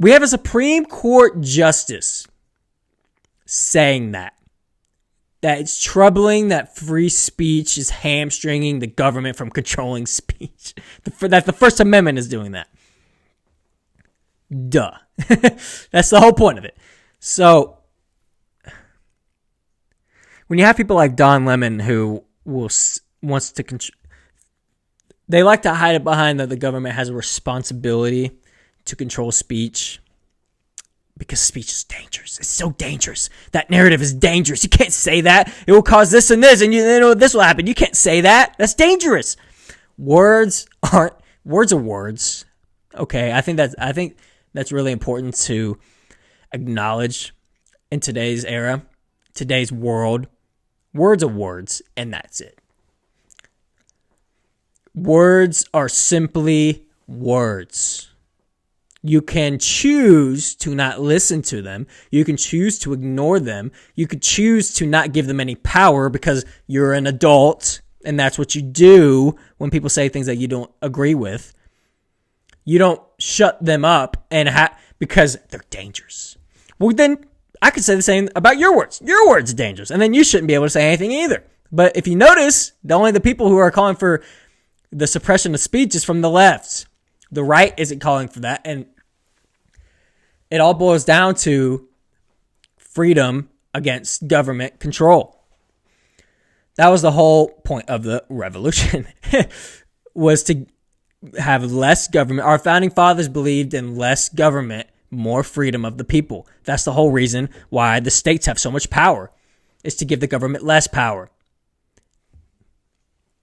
We have a Supreme Court justice saying that it's troubling that free speech is hamstringing the government from controlling speech. That the First Amendment is doing that. Duh. That's the whole point of it. So, when you have people like Don Lemon who wants to control, they like to hide it behind that the government has a responsibility to control speech because speech is dangerous. It's so dangerous. That narrative is dangerous. You can't say that. It will cause this and this, and this will happen. You can't say that. That's dangerous. Words are words. Okay, I think that's really important to acknowledge in today's era, today's world. Words are words, and that's it. Words are simply words. You can choose to not listen to them. You can choose to ignore them. You could choose to not give them any power because you're an adult, and that's what you do when people say things that you don't agree with. You don't shut them up because they're dangerous. Well, then I could say the same about your words. Your words are dangerous, and then you shouldn't be able to say anything either. But if you notice, only the people who are calling for the suppression of speech is from the left. The right isn't calling for that, and it all boils down to freedom against government control. That was the whole point of the revolution, was to have less government. Our founding fathers believed in less government, more freedom of the people. That's the whole reason why the states have so much power, is to give the government less power.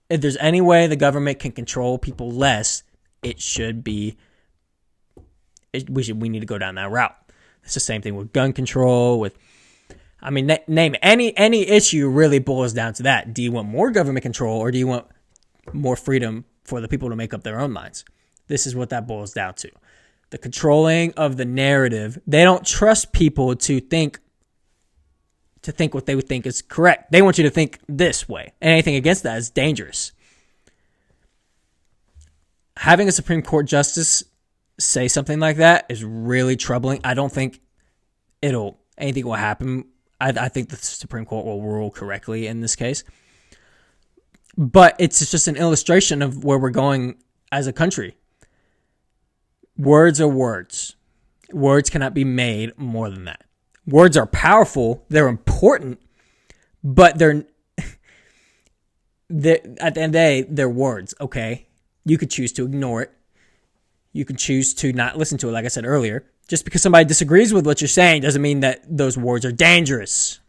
If there's any way the government can control people less, it should be. We need to go down that route. It's the same thing with gun control. Name any issue really boils down to that. Do you want more government control, or do you want more freedom for the people to make up their own minds? This is what that boils down to. The controlling of the narrative. They don't trust people to think what they would think is correct. They want you to think this way. And anything against that is dangerous. Having a Supreme Court justice say something like that is really troubling. I don't think anything will happen. I think the Supreme Court will rule correctly in this case. But it's just an illustration of where we're going as a country. Words are words. Words cannot be made more than that. Words are powerful. They're important, but they're at the end of the day, they're words, okay? You could choose to ignore it. You could choose to not listen to it, like I said earlier. Just because somebody disagrees with what you're saying doesn't mean that those words are dangerous.